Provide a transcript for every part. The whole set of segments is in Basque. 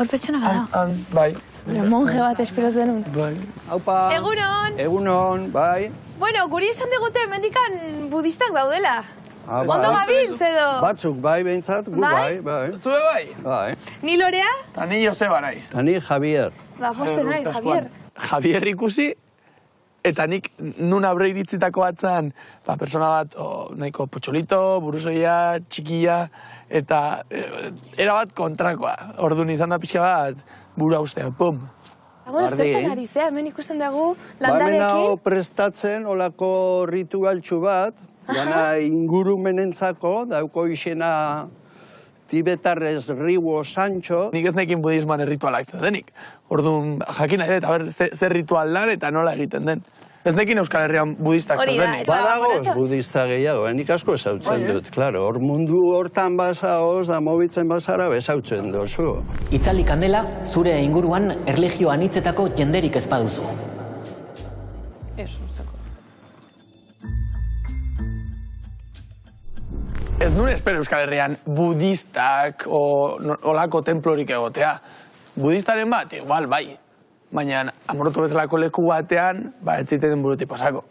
Hor pertsona bada. Bai. Monje bat espero zenun. Bai. Aupa. Egunon! Egunon, bai. Bueno, guri esan digute mendikan budistak daudela. Bai. Ondo gabiltz edo? Batzuk bai behintzat, gu bai, bai. Zue bai? Bai. Ni Lorea? Ta ni Joseba naiz. Eta ni Javier. Ba, poste naiz, Javier. Javier ikusi, eta nik nun aurre iritzitako batzan, persona bat nahiko potxolito, buruzoia, txikia, eta erabat kontrakoa. Orduan izan da pixka bat, bura ustea, pum. Bueno, zertan ari zea, hemen ikusten dugu landarekin. Ba, hemen hau prestatzen olako ritualtxu bat, gana ingurumenentzako, dauko izena tibetarrez Riwo Sancho. Nik ez nekin budismoan erritualak zedenik. Orduan, jakin nahi dut, zer ritual dan eta nola egiten den. Ez nekin Euskal Herrian budistak zedenik. Badagoz budista gehiago, nik asko ezautzen dut, klaro. Hor mundu hortan bazaoz, da mobitzen bazara, bezautzen dozu. Itzali kandela, zure inguruan erlijio anitzetako jenderik ez baduzu. Ez nuen espero Euskal Herrian budistak olako templorik egotea. Budistaren bat, igual, bai. Baina Amoroto bezalako leku batean, ez ziten burutik pasako.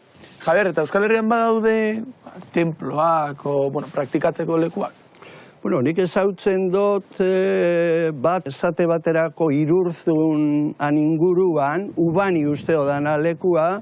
Javier, eta Euskal Herrian badaude temploak praktikatzeko lekuak? Bueno, nik ezautzen dut bat esate baterako Irurzun inguruan, Ubani usteo dana lekua,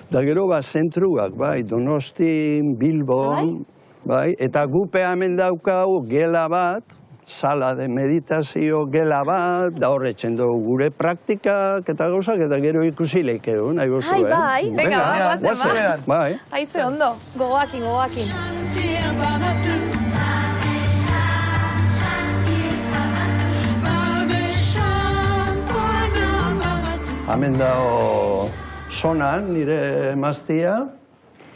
da gero zentruak, bai, Donostin, Bilbon, bai, eta gupe hemen daukau gela bat, sala de meditazio gela bat, da horretzen dugu gure praktikak eta gauzak, eta gero ikusi leikeu, nahi bozu, Ai, bai, venga, guazen, bai. Aitze ondo, gogoakin, gogoakin. Hemen dago Sonan, nire emaztia.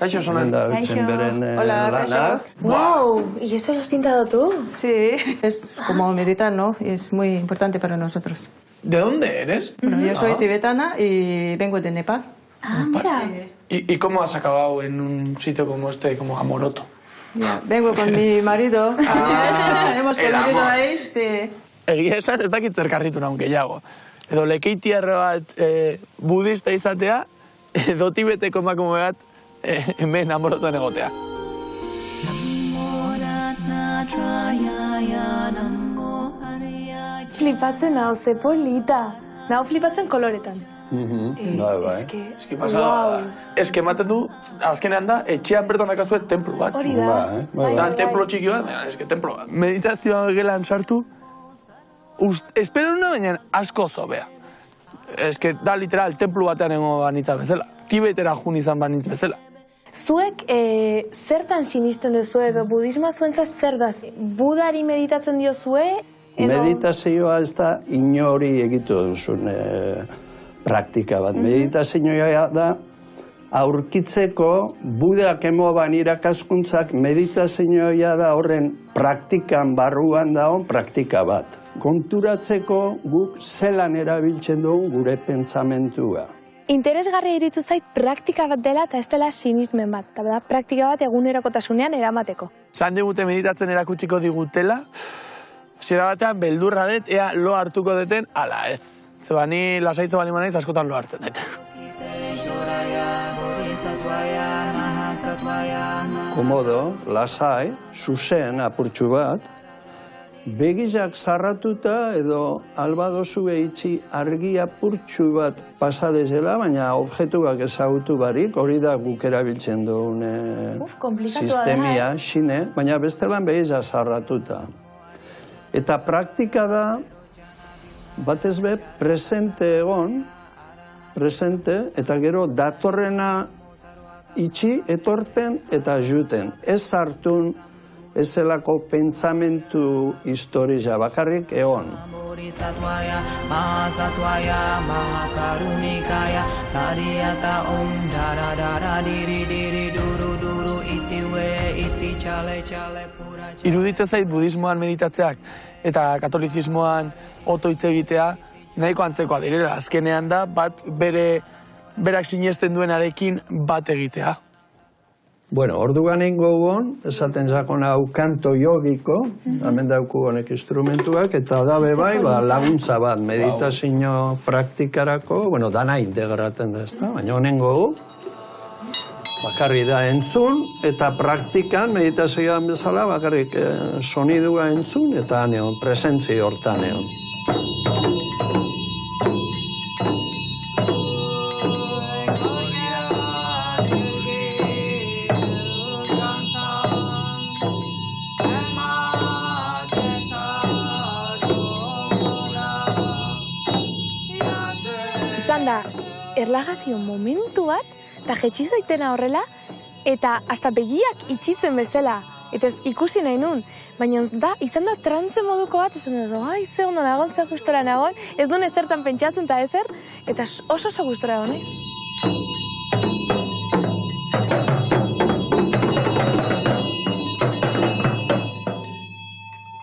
Kaixo, Sonan. Hola, Kaixo. Wow, ¿y eso lo has pintado tú? Sí, es como meditar, ¿no? Es muy importante para nosotros. ¿De dónde eres? Bueno, yo soy tibetana y vengo de Nepal. Ah, mira. ¿Y cómo has acabado en un sitio como este, como Amoroto? Ya, vengo con mi marido. Hemos conocido ahí, sí. Egia esan ez dakit zerkarritu naun gehiago. Edo lekeitiarra bat budista izatea, edo tibeteko emakume bat hemen Amorotoan egotea. Flipatzen hau, ze polita. Nau flipatzen koloretan. Eski pasada. Eski ematen du, azkenean da, etxean bertan akazuet templo bat. Hori da. Eta templo txiki bat, eski templo bat. Meditazioa gelan sartu, espero nuna baina asko zobea. Eski da literal, templo batean ego banitza bezala. Tibetera jun izan banitz bezala. Zuek zertan sinisten duzu edo budismoa zuentzat zer da? Budari meditatzen diozue? Meditazioa ez da inori egitu duzun praktika bat. Meditazioa da aurkitzeko Budak emoban irakaskuntzak meditazioa da horren praktikan barruan daun praktika bat. Konturatzeko guk zelan erabiltzen dugun gure pentsamentua. Interesgarria iruditu zait praktika bat dela eta ez dela sinismen bat. Eta da, praktika bat egunerokotasunean eramateko. Zan digute meditatzen erakutsiko digutela, zera batean beldurra dut, ea lo hartuko duten, ala ez. Zeba ni lasaitzo bali manaiz askotan lo hartzen dut. Komodo, lasai, zuzen apurtxu bat, begizak zarratuta edo albadozu behitzi argi apurtxu bat pasadezela, baina objektuak ezagutu barik, hori da guk erabiltzen duen sistemia, xine, baina bestelan begizak zarratuta. Eta praktika da, batez be, presente egon, presente, eta gero datorrena itxi, etorten eta juten. Ez hartun, ez zelako pentsamentu historia bakarrik egon. Iruditzen zait budismoan meditatzeak eta katolizismoan otoitz egitea nahiko antzekoa direla. Azkenean da bat berak sinesten duenarekin bat egitea. Bueno, orduan ingo gon, esaten zakon hau kanto yogiko, hemen dauku honek instrumentuak, eta dabe bai, laguntza bat, meditazio praktikarako, bueno, dana integraten da, ezta? Baina honengo gu, bakarrik da entzun, eta praktikan, meditazioan bezala, bakarrik sonidua entzun, eta neon, presentzi hortan neon. Izan da, erlagazio momentu bat, eta jetxiz daitena horrela, eta hasta begiak itxitzen bestela. Eta ez ikusi nahi nun, baina izan da trantze moduko bat, esan dut, ze ondo nagon, zer gustora nagon, ez duen ezertan pentsatzen eta ezer, eta oso gustora nago naiz.